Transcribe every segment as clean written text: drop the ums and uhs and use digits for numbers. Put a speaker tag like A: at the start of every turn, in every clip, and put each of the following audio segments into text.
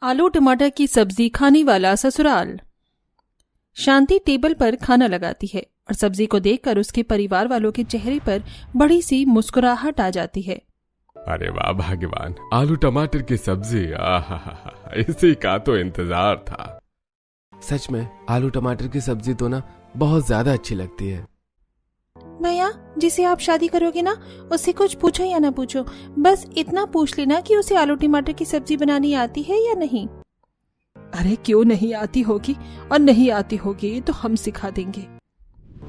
A: आलू टमाटर की सब्जी खाने वाला ससुराल। शांति टेबल पर खाना लगाती है और सब्जी को देखकर उसके परिवार वालों के चेहरे पर बड़ी सी मुस्कुराहट आ जाती है।
B: अरे वाह भगवान, आलू टमाटर की सब्जी, आहा, इसी का तो इंतजार था।
C: सच में आलू टमाटर की सब्जी तो ना बहुत ज्यादा अच्छी लगती है।
A: भैया, जिसे आप शादी करोगे ना, उससे कुछ पूछो या ना पूछो, बस इतना पूछ लेना कि उसे आलू टमाटर की सब्जी बनानी आती है या नहीं। अरे क्यों नहीं आती होगी, और नहीं आती होगी तो हम सिखा देंगे।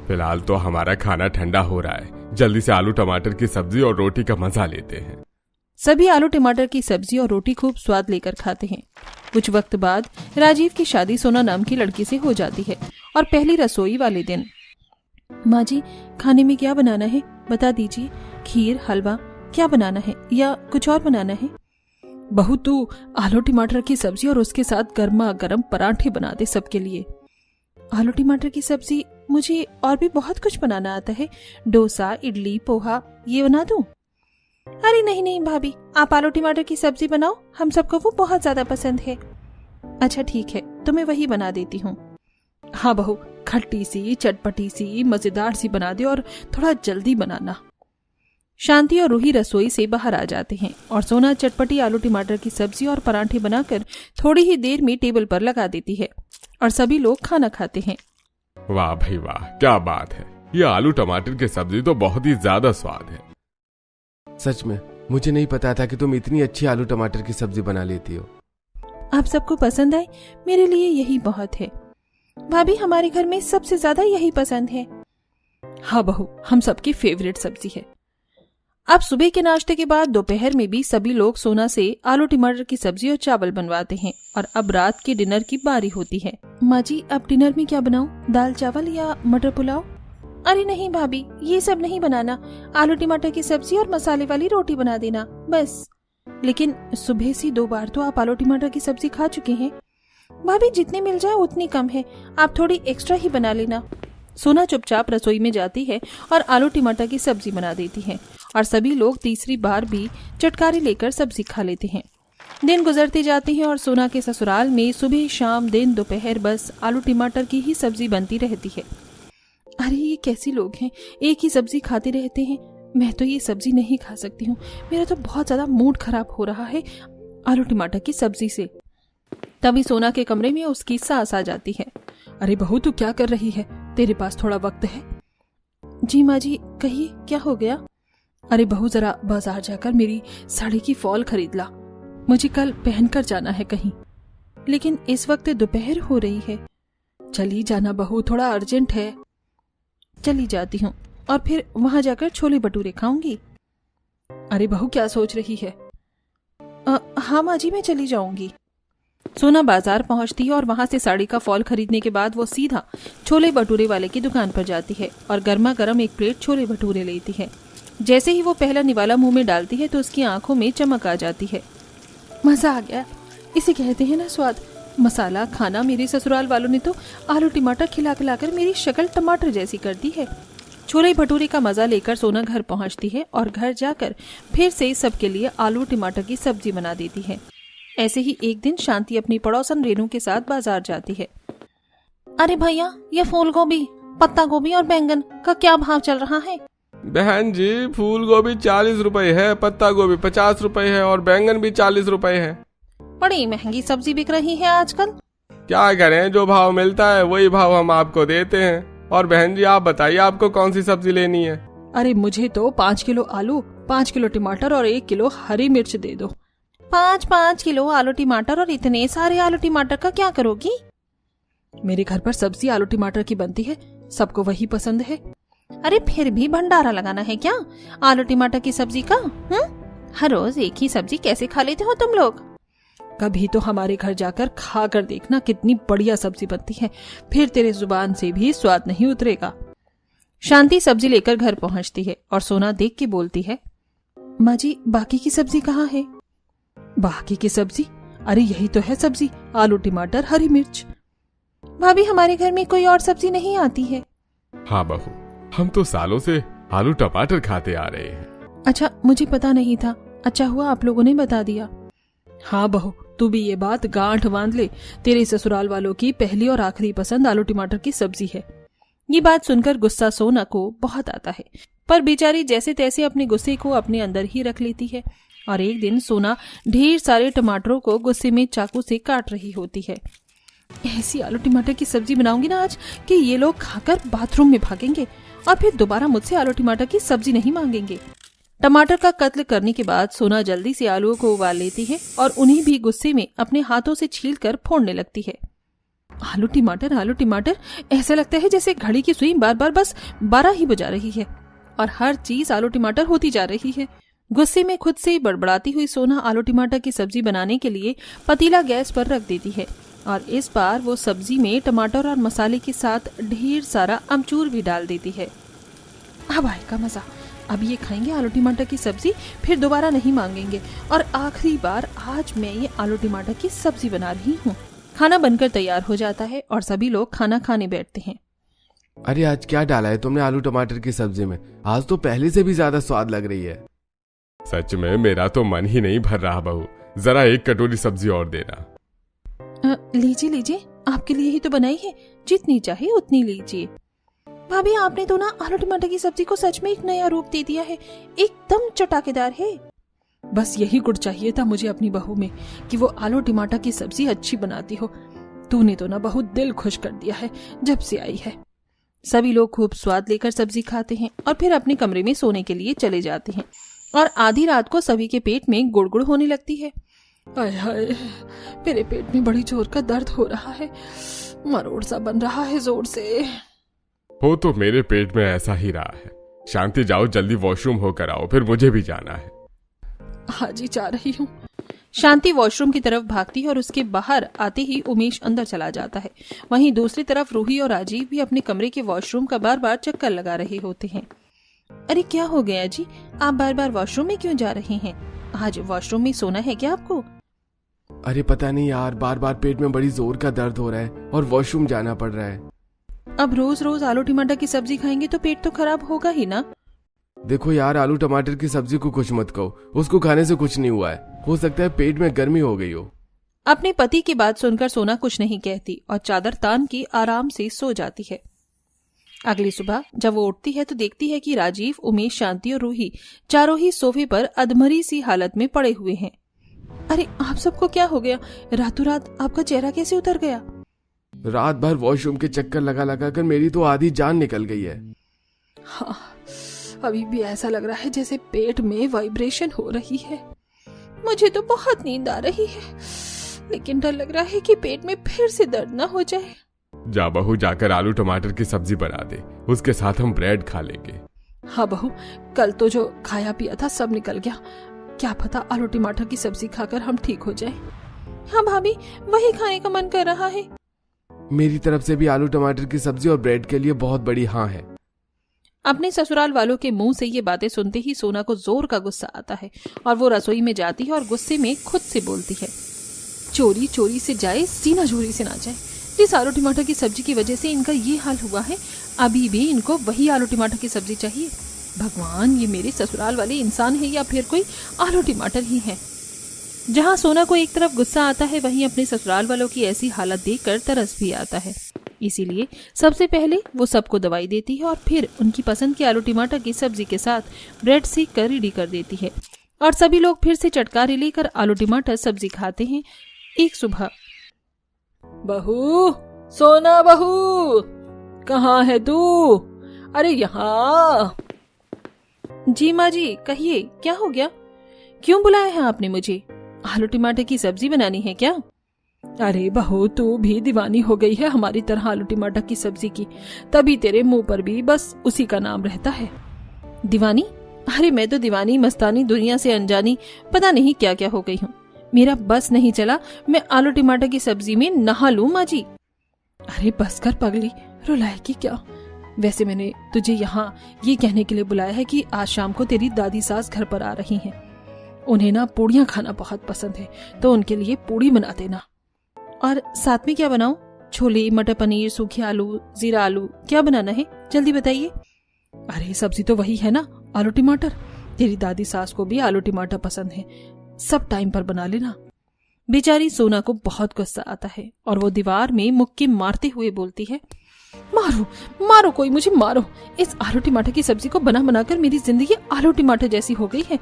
B: फिलहाल तो हमारा खाना ठंडा हो रहा है, जल्दी से आलू टमाटर की सब्जी और रोटी का मजा लेते हैं।
A: सभी आलू टमाटर की सब्जी और रोटी खूब स्वाद लेकर खाते हैं। कुछ वक्त बाद राजीव की शादी सोना नाम की लड़की से हो जाती है और पहली रसोई वाले दिन, माँ जी खाने में क्या बनाना है बता दीजिए, खीर हलवा क्या बनाना है या कुछ और बनाना है। बहू तू आलू टमाटर की सब्जी और उसके साथ गर्मा गर्म पराठे बना दे सबके लिए। आलू टमाटर की सब्जी, मुझे और भी बहुत कुछ बनाना आता है, डोसा इडली पोहा ये बना दूं। अरे नहीं नहीं भाभी, आप आलू टमाटर की सब्जी बनाओ, हम सबको वो बहुत ज्यादा पसंद है। अच्छा ठीक है, तो मैं वही बना देती हूँ। हाँ बहू, खट्टी सी चटपटी सी मजेदार सी बना दे और थोड़ा जल्दी बनाना। शांति और रूही रसोई से बाहर आ जाते हैं और सोना चटपटी आलू टमाटर की सब्जी और पराठे बनाकर थोड़ी ही देर में टेबल पर लगा देती है और सभी लोग खाना खाते हैं।
B: वाह भाई वाह, क्या बात है, ये आलू टमाटर की सब्जी तो बहुत ही ज्यादा स्वाद है।
C: सच में मुझे नहीं पता था कि तुम इतनी अच्छी आलू टमाटर की सब्जी बना लेती हो।
A: आप सबको पसंद आए, मेरे लिए यही बहुत है। भाभी हमारे घर में सबसे ज्यादा यही पसंद है। हाँ बहू, हम सबकी फेवरेट सब्जी है। अब सुबह के नाश्ते के बाद दोपहर में भी सभी लोग सोना से आलू टमाटर की सब्जी और चावल बनवाते हैं और अब रात के डिनर की बारी होती है। माँ जी अब डिनर में क्या बनाऊं, दाल चावल या मटर पुलाव। अरे नहीं भाभी, ये सब नहीं बनाना, आलू टमाटर की सब्जी और मसाले वाली रोटी बना देना बस। लेकिन सुबह से 2 बार तो आप आलू टमाटर की सब्जी खा चुके हैं। भाभी जितनी मिल जाए उतनी कम है, आप थोड़ी एक्स्ट्रा ही बना लेना। सोना चुपचाप रसोई में जाती है और आलू टमाटर की सब्जी बना देती है और सभी लोग तीसरी बार भी चटखारे लेकर सब्जी खा लेते हैं। दिन गुजरते जाते हैं और सोना के ससुराल में सुबह शाम दिन दोपहर बस आलू टमाटर की ही सब्जी बनती रहती है। अरे ये कैसे लोग हैं, एक ही सब्जी खाते रहते हैं। मैं तो ये सब्जी नहीं खा सकती हूँ, मेरा तो बहुत ज्यादा मूड खराब हो रहा है आलू टमाटर की सब्जी से। तभी सोना के कमरे में उसकी सास आ जाती है। अरे बहू तू क्या कर रही है, तेरे पास थोड़ा वक्त है। जी माँ जी कहिए क्या हो गया। अरे बहू जरा बाजार जाकर मेरी साड़ी की फॉल खरीद ला, मुझे कल पहनकर जाना है कहीं। लेकिन इस वक्त दोपहर हो रही है। चली जाना बहू, थोड़ा अर्जेंट है। चली जाती हूँ और फिर वहां जाकर छोले भटूरे खाऊंगी। अरे बहू क्या सोच रही है। हाँ माँ जी मैं चली जाऊंगी। सोना बाजार पहुंचती है और वहां से साड़ी का फॉल खरीदने के बाद वो सीधा छोले भटूरे वाले की दुकान पर जाती है और गर्मा गर्म एक प्लेट छोले भटूरे लेती है। जैसे ही वो पहला निवाला मुंह में डालती है तो उसकी आंखों में चमक आ जाती है। मजा आ गया, इसे कहते हैं ना स्वाद। मसाला खाना, मेरे ससुराल वालों ने तो आलू टमाटर खिला खिलाकर मेरी शक्ल टमाटर जैसी कर दी है। छोले भटूरे का मजा लेकर सोना घर पहुंचती है और घर जाकर फिर से सबके लिए आलू टमाटर की सब्जी बना देती है। ऐसे ही एक दिन शांति अपनी पड़ोसन रेनू के साथ बाजार जाती है। अरे भैया ये फूल गोभी, पत्ता गोभी और बैंगन का क्या भाव चल रहा है।
B: बहन जी फूल गोभी 40 रुपए है, पत्ता गोभी 50 रुपए है और बैंगन भी 40 रुपए है।
A: बड़ी महंगी सब्जी बिक रही है आजकल।
B: क्या करें, जो भाव मिलता है वही भाव हम आपको देते हैं। और बहन जी आप बताइए आपको कौन सी सब्जी लेनी है।
A: अरे मुझे तो 5 किलो आलू, 5 किलो टमाटर और 1 किलो हरी मिर्च दे दो। 5 किलो आलू टमाटर, और इतने सारे आलू टमाटर का क्या करोगी। मेरे घर पर सब्जी आलू टमाटर की बनती है, सबको वही पसंद है। अरे फिर भी भंडारा लगाना है क्या आलू टमाटर की सब्जी का। हर रोज एक ही सब्जी कैसे खा लेते हो तुम लोग। कभी तो हमारे घर जाकर खा कर देखना कितनी बढ़िया सब्जी बनती है, फिर तेरे जुबान से भी स्वाद नहीं उतरेगा। शांति सब्जी लेकर घर पहुंचती है और सोना देख के बोलती है, माँ जी बाकी की सब्जी कहाँ है। बाकी की सब्जी, अरे यही तो है सब्जी, आलू टमाटर हरी मिर्च। भाभी हमारे घर में कोई और सब्जी नहीं आती है।
B: हाँ बहू, हम तो सालों से आलू टमाटर खाते आ रहे हैं।
A: अच्छा मुझे पता नहीं था, अच्छा हुआ आप लोगों ने बता दिया। हाँ बहू, तू भी ये बात गांठ बांध ले, तेरे ससुराल वालों की पहली और आखिरी पसंद आलू टमाटर की सब्जी है। ये बात सुनकर गुस्सा सोना को बहुत आता है, पर बेचारी जैसे तैसे अपने गुस्से को अपने अंदर ही रख लेती है। और एक दिन सोना ढेर सारे टमाटरों को गुस्से में चाकू से काट रही होती है। ऐसी आलू टमाटर की सब्जी बनाऊंगी ना आज कि ये लोग खाकर बाथरूम में भागेंगे और फिर दोबारा मुझसे आलू टमाटर की सब्जी नहीं मांगेंगे। टमाटर का कत्ल करने के बाद सोना जल्दी से आलूओं को उबाल लेती है और उन्हें भी गुस्से में अपने हाथों से छीलकर फोड़ने लगती है। आलू टमाटर, ऐसा लगता है जैसे घड़ी की सुई बार बार बस 12 ही बजा रही है और हर चीज आलू टमाटर होती जा रही है। गुस्से में खुद से बड़बड़ाती हुई सोना आलू टमाटर की सब्जी बनाने के लिए पतीला गैस पर रख देती है और इस बार वो सब्जी में टमाटर और मसाले के साथ ढेर सारा अमचूर भी डाल देती है। अब आएगा मजा, अब ये खाएंगे आलू टमाटर की सब्जी, फिर दोबारा नहीं मांगेंगे और आखिरी बार आज मैं ये आलू टमाटर की सब्जी बना रही हूँ। खाना बनकर तैयार हो जाता है और सभी लोग खाना खाने बैठते हैं।
C: अरे आज क्या डाला है तुमने आलू टमाटर की सब्जी में? आज तो पहले से भी ज्यादा स्वाद लग रही है।
B: सच में मेरा तो मन ही नहीं भर रहा बहू, जरा एक कटोरी सब्जी और देना।
A: लीजिए, आपके लिए ही तो बनाई है, जितनी चाहे उतनी लीजिए। भाभी आपने तो ना आलू टमाटर की सब्जी को सच में एक नया रूप दे दिया है, एकदम चटाकेदार है। बस यही गुण चाहिए था मुझे अपनी बहू में कि वो आलू टमाटर की सब्जी अच्छी बनाती हो। तूने तो ना बहुत दिल खुश कर दिया है जब से आई है। सभी लोग खूब स्वाद लेकर सब्जी खाते हैं और फिर अपने कमरे में सोने के लिए चले जाते हैं और आधी रात को सभी के पेट में गुड़गुड़ होने लगती है। हाय हाय, मेरे पेट में बड़ी जोर का दर्द हो रहा है, मरोड़ सा बन रहा है जोर से।
B: हो तो मेरे पेट में ऐसा ही रहा है। शांति जाओ जल्दी वॉशरूम होकर आओ, फिर मुझे भी जाना है।
A: हाँ जी जा रही हूँ। शांति वॉशरूम की तरफ भागती है और उसके बाहर आते ही उमेश अंदर चला जाता है। वहीं दूसरी तरफ रूही और राजीव भी अपने कमरे के वॉशरूम का बार बार चक्कर लगा रहे होते हैं। अरे क्या हो गया जी, आप बार बार वॉशरूम में क्यों जा रहे हैं? आज वॉशरूम में सोना है क्या आपको?
C: अरे पता नहीं यार, बार बार पेट में बड़ी जोर का दर्द हो रहा है और वॉशरूम जाना पड़ रहा है।
A: अब रोज रोज आलू टमाटर की सब्जी खाएंगे तो पेट तो खराब होगा ही ना।
C: देखो यार, आलू टमाटर की सब्जी को कुछ मत कहो, उसको खाने से कुछ नहीं हुआ है, हो सकता है पेट में गर्मी हो गई हो।
A: अपने पति की बात सुनकर सोना कुछ नहीं कहती और चादर तान के आराम से सो जाती है। अगली सुबह जब वो उठती है तो देखती है कि राजीव, उमेश, शांति और रूही चारों ही सोफे पर अधमरी सी हालत में पड़े हुए हैं। अरे आप सबको क्या हो गया? रातों रात आपका चेहरा कैसे उतर गया?
C: रात भर वॉशरूम के चक्कर लगा लगा कर मेरी तो आधी जान निकल गई है।
A: हाँ, अभी भी ऐसा लग रहा है जैसे पेट में वाइब्रेशन हो रही है। मुझे तो बहुत नींद आ रही है, लेकिन डर लग रहा है कि पेट में फिर से दर्द ना हो जाए।
B: जा बहू, जाकर आलू टमाटर की सब्जी बना दे, उसके साथ हम ब्रेड खा लेंगे।
A: हाँ बहू, कल तो जो खाया पिया था सब निकल गया, क्या पता आलू टमाटर की सब्जी खाकर हम ठीक हो जाएं। हाँ भाभी, वही खाने का मन कर रहा है।
C: मेरी तरफ से भी आलू टमाटर की सब्जी और ब्रेड के लिए बहुत बड़ी हाँ है।
A: अपने ससुराल वालों के मुंह से ये बातें सुनते ही सोना को जोर का गुस्सा आता है और वो रसोई में जाती है और गुस्से में खुद से बोलती है, चोरी चोरी से जाए, सीना चोरी से ना जाए। जिस आलू टमाटर की सब्जी की वजह से इनका ये हाल हुआ है, अभी भी इनको वही आलू टमाटर की सब्जी चाहिए। भगवान, ये मेरे ससुराल वाले इंसान है या फिर कोई आलू टमाटर ही है? जहाँ सोना को एक तरफ गुस्सा आता है, वहीं अपने ससुराल वालों की ऐसी हालत देखकर तरस भी आता है। इसीलिए सबसे पहले वो सबको दवाई देती है और फिर उनकी पसंद की आलू टमाटर की सब्जी के साथ ब्रेड सेक कर रेडी कर देती है और सभी लोग फिर से चटकारे लेकर आलू टमाटर सब्जी खाते हैं। एक सुबह, बहू, सोना बहू, कहाँ है तू? अरे यहाँ। जी माँ जी, कहिए क्या हो गया? क्यों बुलाया है आपने मुझे? आलू टमाटर की सब्जी बनानी है क्या? अरे बहू, तू भी दीवानी हो गई है हमारी तरह आलू टमाटर की सब्जी की, तभी तेरे मुंह पर भी बस उसी का नाम रहता है। दीवानी? अरे मैं तो दीवानी, मस्तानी, दुनिया से अनजानी, पता नहीं क्या क्या हो गई हूँ। मेरा बस नहीं चला, मैं आलू टमाटर की सब्जी में नहा लूं माँ जी। अरे बस कर पगली, रुलाएगी क्या? वैसे मैंने तुझे यहाँ ये कहने के लिए बुलाया है कि आज शाम को तेरी दादी सास घर पर आ रही हैं। उन्हें ना पूड़ियाँ खाना बहुत पसंद है, तो उनके लिए पूड़ी बना देना। और साथ में क्या बनाऊं? छोले, मटर पनीर, सूखे आलू, जीरा आलू, क्या बनाना है जल्दी बताइए। अरे सब्जी तो वही है ना, आलू टमाटर। तेरी दादी सास को भी आलू टमाटर पसंद है, सब टाइम पर बना लेना। बेचारी सोना को बहुत गुस्सा आता है और वो दीवार में मुक्के मारते हुए बोलती है, मारो मारो, कोई मुझे मारो। इस आलू टमाटर की सब्जी को बना बनाकर मेरी जिंदगी आलू टमाटर जैसी हो गई है।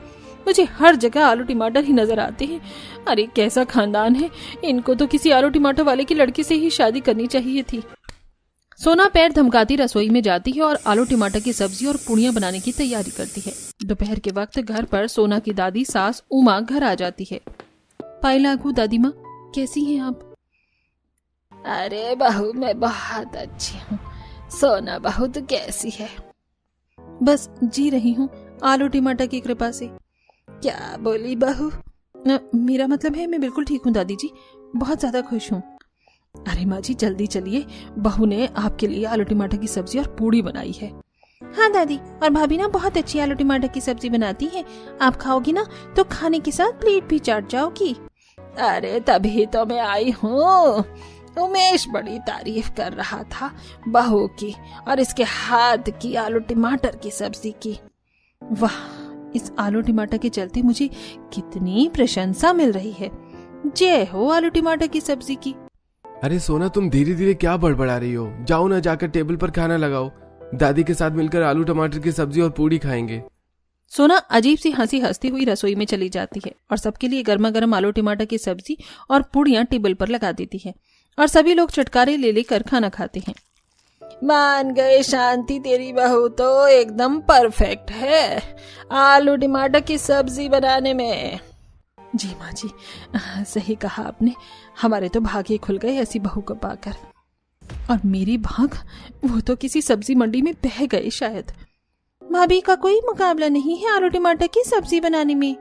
A: मुझे हर जगह आलू टमाटर ही नजर आते हैं। अरे कैसा खानदान है, इनको तो किसी आलू टमाटर वाले की लड़की से ही शादी करनी चाहिए थी। सोना पैर धमकाती रसोई में जाती है और आलू टमाटर की सब्जी और पूड़ियां बनाने की तैयारी करती है। दोपहर के वक्त घर पर सोना की दादी सास उमा घर आ जाती है। पाई लागू दादी माँ, कैसी हैं आप?
D: अरे बहू, मैं बहुत अच्छी हूँ। सोना बहू तो कैसी है?
A: बस जी रही हूँ आलू टमाटर की कृपा से।
D: क्या बोली बहू?
A: मेरा मतलब है मैं बिल्कुल ठीक हूँ दादी जी, बहुत ज्यादा खुश हूँ। अरे माँ जी जल्दी चलिए, बहू ने आपके लिए आलू टमाटर की सब्जी और पूड़ी बनाई है।
D: हाँ दादी, और भाभी ना बहुत अच्छी आलू टमाटर की सब्जी बनाती है। आप खाओगी ना तो खाने के साथ प्लेट भी चाट जाओगी। अरे तभी तो मैं आई हूँ। उमेश बड़ी तारीफ कर रहा था बहू की और इसके हाथ की आलू टमाटर की सब्जी की।
A: वाह, इस आलू टमाटर के चलते मुझे कितनी प्रशंसा मिल रही है। जय हो आलू टमाटर की सब्जी की।
C: अरे सोना, तुम धीरे धीरे क्या बड़बड़ा रही हो? जाओ ना, जाकर टेबल पर खाना लगाओ। दादी के साथ मिलकर आलू टमाटर की सब्जी और पूड़ी खाएंगे।
A: सोना अजीब सी हंसी हंसती हुई रसोई में चली जाती है और सबके लिए गर्मा गर्म आलू टमाटर की सब्जी और पूड़ियां टेबल पर लगा देती है और सभी लोग चटकारे ले लेकर खाना खाते हैं।
D: मान गए शांति, तेरी बहू तो एकदम परफेक्ट है आलू टमाटर की सब्जी बनाने में।
A: जी माँ जी, सही कहा आपने। हमारे तो भाग ही खुल गए ऐसी बहू को पाकर। और मेरी भाग, वो तो किसी सब्जी मंडी में बह गए शायद।
D: भाभी का कोई मुकाबला नहीं है आलू टमाटर की सब्जी बनाने में।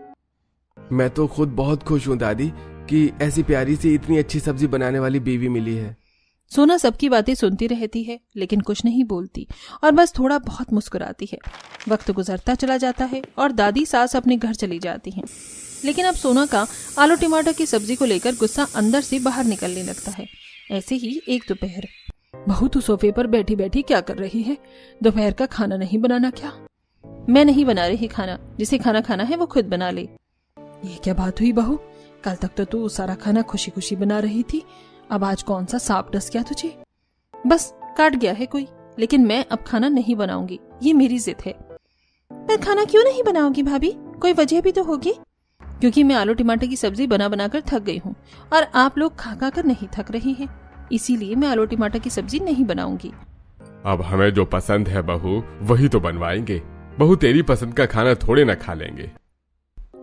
C: मैं तो खुद बहुत खुश हूँ दादी कि ऐसी प्यारी सी इतनी अच्छी सब्जी बनाने वाली बीवी मिली है।
A: सोना सबकी बातें सुनती रहती है लेकिन कुछ नहीं बोलती और बस थोड़ा बहुत मुस्कुराती है। वक्त गुजरता चला जाता है और दादी सास अपने घर चली जाती हैं। लेकिन अब सोना का आलू टमाटर की सब्जी को लेकर गुस्सा अंदर से बाहर निकलने लगता है। ऐसे ही एक दोपहर,
B: बहू तू सोफे पर बैठी बैठी क्या कर रही है? दोपहर का खाना नहीं बनाना क्या?
A: मैं नहीं बना रही खाना, जिसे खाना खाना है वो खुद बना ले।
B: ये क्या बात हुई बहू? कल तक तो तू सारा खाना खुशी खुशी बना रही थी, अब आज कौन सा सांप डस गया तुझे?
A: बस काट गया है कोई, लेकिन मैं अब खाना नहीं बनाऊंगी, ये मेरी जिद है।
D: पर खाना क्यों नहीं बनाओगी भाभी? कोई वजह भी तो होगी।
A: क्योंकि मैं आलू टमाटर की सब्जी बना बनाकर थक गई हूँ और आप लोग खा खा कर नहीं थक रहे हैं, इसीलिए मैं आलू टमाटर की सब्जी नहीं बनाऊंगी।
B: अब हमें जो पसंद है बहू वही तो बनवाएंगे। बहू तेरी पसंद का खाना थोड़े ना खा लेंगे।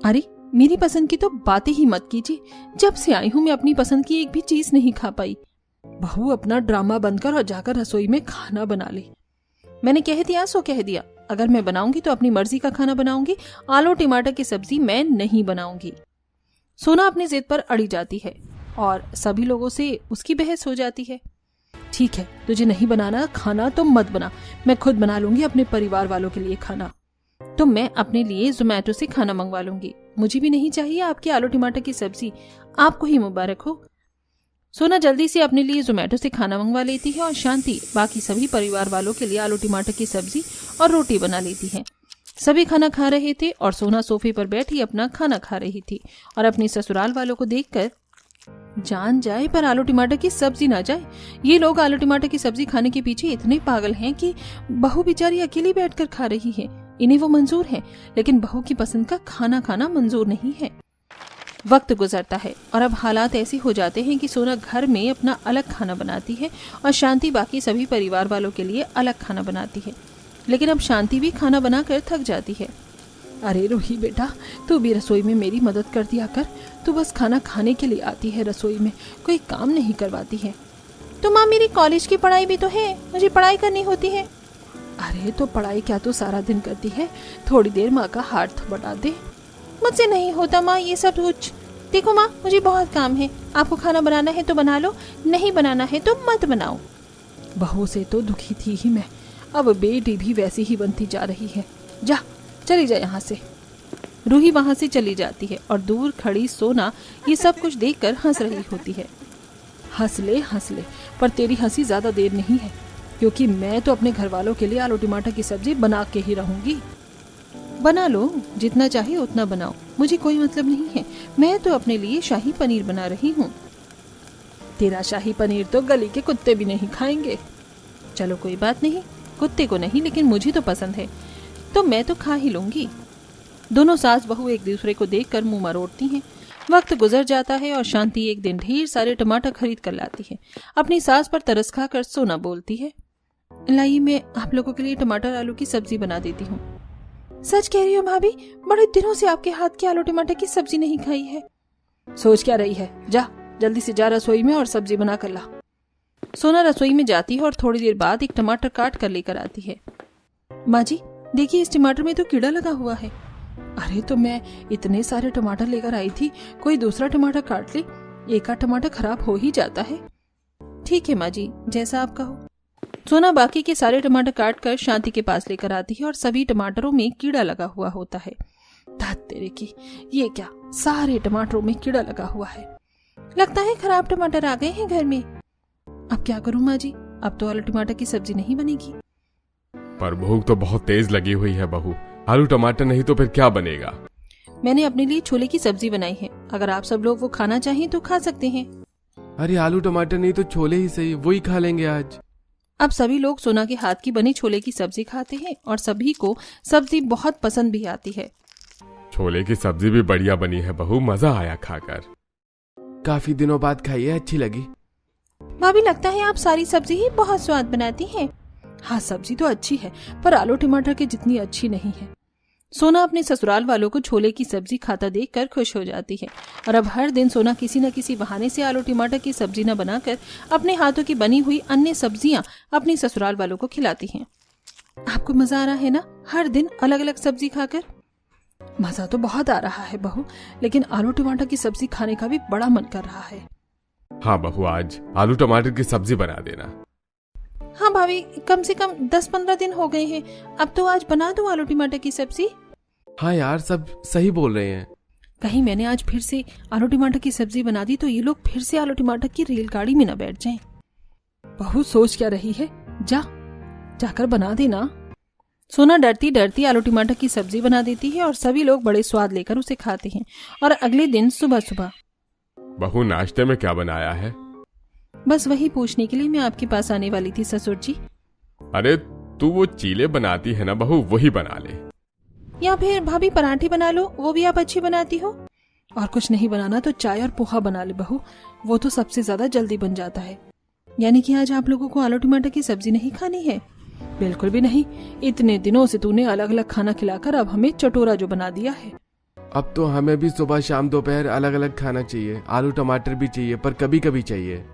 A: अरे मेरी पसंद की तो बातें ही मत कीजिए। जब से आई हूँ मैं अपनी पसंद की एक भी चीज नहीं खा पाई।
B: बहू अपना ड्रामा बंद कर और जाकर रसोई में खाना बना ले।
A: मैंने कह दिया सो कह दिया। अगर मैं बनाऊंगी तो अपनी मर्जी का खाना बनाऊंगी, आलू टमाटर की सब्जी मैं नहीं बनाऊंगी। सोना अपनी जिद पर अड़ी जाती है और सभी लोगों से उसकी बहस हो जाती है।
B: ठीक है, तुझे नहीं बनाना खाना तो मत बना, मैं खुद बना लूंगी अपने परिवार वालों के लिए खाना।
A: तो मैं अपने लिए जोमेटो से खाना मंगवा लूंगी। मुझे भी नहीं चाहिए आपकी आलू टमाटर की सब्जी। आपको ही मुबारक हो। सोना जल्दी से अपने लिए जोमेटो से खाना मंगवा लेती है और शांति बाकी सभी परिवार वालों के लिए आलू टमाटर की सब्जी और रोटी बना लेती है। सभी खाना खा रहे थे और सोना सोफे पर बैठी अपना खाना खा रही थी और अपने ससुराल वालों को देखकर जान जाए पर आलू टमाटर की सब्जी ना जाए। ये लोग आलू टमाटर की सब्जी खाने के पीछे इतने पागल हैं कि बहू बेचारी अकेली बैठकर खा रही है। इन्हें वो मंजूर है, लेकिन बहू की पसंद का खाना खाना मंजूर नहीं है। वक्त गुजरता है और अब हालात ऐसे हो जाते हैं कि सोना घर में अपना अलग खाना बनाती है और शांति बाकी सभी परिवार वालों के लिए अलग खाना बनाती है। लेकिन अब शांति भी खाना बनाकर थक जाती है।
B: अरे रूही बेटा, तू भी रसोई में मेरी मदद कर दिया कर। तू बस खाना खाने के लिए आती है रसोई में, कोई काम नहीं करवाती है।
D: तो माँ मेरी कॉलेज की पढ़ाई भी तो है, मुझे पढ़ाई करनी होती है।
B: अरे तो पढ़ाई क्या तू सारा दिन करती है? थोड़ी देर माँ का हाथ बटा दे।
D: मुझसे नहीं होता माँ ये सब कुछ। देखो माँ, मुझे बहुत काम है। आपको खाना बनाना है तो बना लो, नहीं बनाना है तो मत बनाओ।
B: बहू से तो दुखी थी ही मैं, अब बेटी भी वैसी ही बनती जा रही है। जा, चली जा यहाँ से।
A: रूही वहां से चली जाती है और दूर खड़ी सोना ये सब कुछ देखकर हंस रही होती है।
B: हंस ले, पर तेरी हंसी ज्यादा देर नहीं है, क्योंकि मैं तो अपने घर वालों के लिए आलू टमाटर की सब्जी बना के ही रहूंगी। बना लो, जितना चाहे उतना बनाओ, मुझे कोई मतलब नहीं है। मैं तो अपने लिए शाही पनीर बना रही हूँ। तेरा शाही पनीर तो गली के कुत्ते भी नहीं खाएंगे।
A: चलो कोई बात नहीं, कुत्ते को नहीं लेकिन मुझे तो पसंद है, तो मैं तो खा ही लूंगी। दोनों सास बहू एक दूसरे को देखकर मुंह मरोड़ती हैं। वक्त गुजर जाता है और शांति एक दिन ढेर सारे टमाटर खरीद कर लाती है। अपनी सास पर तरस खाकर सोना बोलती है, लाइए मैं आप लोगों के लिए टमाटर आलू की सब्जी बना देती हूँ।
D: सच कह रही हो भाभी, बड़े दिनों से आपके हाथ की आलू टमाटर की सब्जी नहीं खाई है।
B: सोच क्या रही है, जा जल्दी से जा रसोई में और सब्जी बना कर ला।
A: सोना रसोई में जाती है और थोड़ी देर बाद एक टमाटर काट कर लेकर आती है।
B: माँ जी देखिए, इस टमाटर में तो कीड़ा लगा हुआ है। अरे तो मैं इतने सारे टमाटर लेकर आई थी, कोई दूसरा टमाटर काट ले, एक आध टमाटर खराब हो ही जाता है।
A: ठीक है माँ जी, जैसा आप कहो। सोना बाकी के सारे टमाटर काट कर शांति के पास लेकर आती है और सभी टमाटरों में कीड़ा लगा हुआ होता है।
B: धत तेरे की, ये क्या, सारे टमाटरों में कीड़ा लगा हुआ है।
D: लगता है खराब टमाटर आ गए हैं घर में।
A: अब क्या करूं माँ जी, अब तो आलू टमाटर की सब्जी नहीं बनेगी।
C: पर भूख तो बहुत तेज लगी हुई है बहू, आलू टमाटर नहीं तो फिर क्या बनेगा?
A: मैंने अपने लिए छोले की सब्जी बनाई है, अगर आप सब लोग वो खाना चाहें तो खा सकते हैं।
C: अरे आलू टमाटर नहीं तो छोले ही सही, वही खा लेंगे आज।
A: अब सभी लोग सोना के हाथ की बनी छोले की सब्जी खाते हैं और सभी को सब्जी बहुत पसंद भी आती है।
C: छोले की सब्जी भी बढ़िया बनी है बहू, मजा आया खाकर। काफी दिनों बाद खाई है, अच्छी लगी।
D: भाभी लगता है आप सारी सब्जी ही बहुत स्वाद बनाती हैं।
B: हाँ सब्जी तो अच्छी है, पर आलू टमाटर की जितनी अच्छी नहीं है।
A: सोना अपने ससुराल वालों को छोले की सब्जी खाता देखकर खुश हो जाती है और अब हर दिन सोना किसी न किसी बहाने से आलू टमाटर की सब्जी न बनाकर अपने हाथों की बनी हुई अन्य सब्जियां अपने ससुराल वालों को खिलाती हैं। आपको मजा आ रहा है ना हर दिन अलग अलग सब्जी खाकर?
B: मजा तो बहुत आ रहा है बहू, लेकिन आलू टमाटर की सब्जी खाने का भी बड़ा मन कर रहा है।
C: हाँ बहू, आज आलू टमाटर की सब्जी बना देना।
D: हाँ भाभी, कम से कम 10-15 दिन हो गए हैं, अब तो आज बना दो आलू टमाटर की सब्जी।
C: हाँ यार, सब सही बोल रहे हैं।
A: कहीं मैंने आज फिर से आलू टमाटर की सब्जी बना दी तो ये लोग फिर से आलू टमाटर की रेलगाड़ी में न बैठ जाएं।
B: बहू सोच क्या रही है, जाकर बना देना।
A: सोना डरती डरती आलू टमाटर की सब्जी बना देती है और सभी लोग बड़े स्वाद लेकर उसे खाते हैं। और अगले दिन सुबह सुबह,
C: बहू नाश्ते में क्या बनाया है?
A: बस वही पूछने के लिए मैं आपके पास आने वाली थी ससुर जी।
C: अरे तू वो चीले बनाती है ना बहू, वही बना ले।
D: या फिर भाभी पराठे बना लो, वो भी आप अच्छी बनाती हो।
B: और कुछ नहीं बनाना तो चाय और पोहा बना ले बहू, वो तो सबसे ज्यादा जल्दी बन जाता है।
A: यानी कि आज आप लोगों को आलू टमाटर की सब्जी नहीं खानी है?
B: बिल्कुल भी नहीं, इतने दिनों से तूने अलग अलग खाना खिलाकर अब हमें चटोरा जो बना दिया है।
C: अब तो हमें भी सुबह शाम दोपहर अलग अलग खाना चाहिए, आलू टमाटर भी चाहिए, पर कभी कभी चाहिए।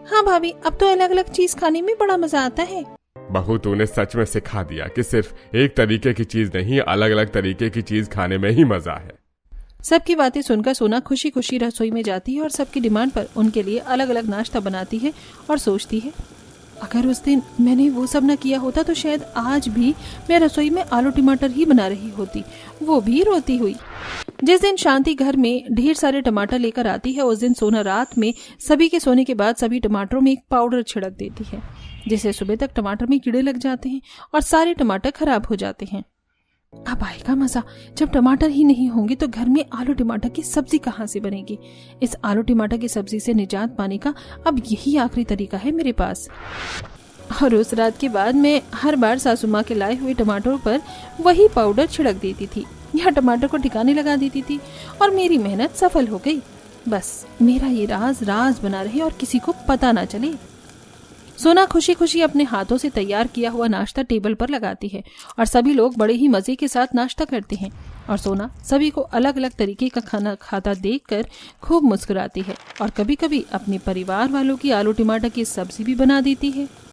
D: हाँ भाभी, अब तो अलग अलग चीज खाने में बड़ा मजा आता है।
C: बहू तूने सच में सिखा दिया कि सिर्फ एक तरीके की चीज नहीं, अलग अलग तरीके की चीज खाने में ही मजा है।
A: सबकी बातें सुनकर सोना खुशी खुशी रसोई में जाती है और सबकी डिमांड पर उनके लिए अलग अलग नाश्ता बनाती है और सोचती है, अगर उस दिन मैंने वो सब न किया होता तो शायद आज भी मैं रसोई में आलू टमाटर ही बना रही होती, वो भी रोती हुई। जिस दिन शांति घर में ढेर सारे टमाटर लेकर आती है, उस दिन सोना रात में सभी के सोने के बाद सभी टमाटरों में एक पाउडर छिड़क देती है, जिससे सुबह तक टमाटर में कीड़े लग जाते हैं और सारे टमाटर खराब हो जाते हैं। अब आएगा मजा, जब टमाटर ही नहीं होंगे तो घर में आलू टमाटर की सब्जी कहाँ से बनेगी। इस आलू टमाटर की सब्जी से निजात पाने का अब यही आखिरी तरीका है मेरे पास। और उस रात के बाद मैं हर बार सासू माँ के लाए हुए टमाटरों पर वही पाउडर छिड़क देती थी या टमाटर को ठिकाने लगा देती थी और मेरी मेहनत सफल हो गई। बस मेरा ये राज राज बना रहे और किसी को पता ना चले। सोना खुशी खुशी अपने हाथों से तैयार किया हुआ नाश्ता टेबल पर लगाती है और सभी लोग बड़े ही मजे के साथ नाश्ता करते हैं और सोना सभी को अलग अलग तरीके का खाना खाता देखकर खूब मुस्कुराती है और कभी कभी अपने परिवार वालों की आलू टमाटर की सब्जी भी बना देती है।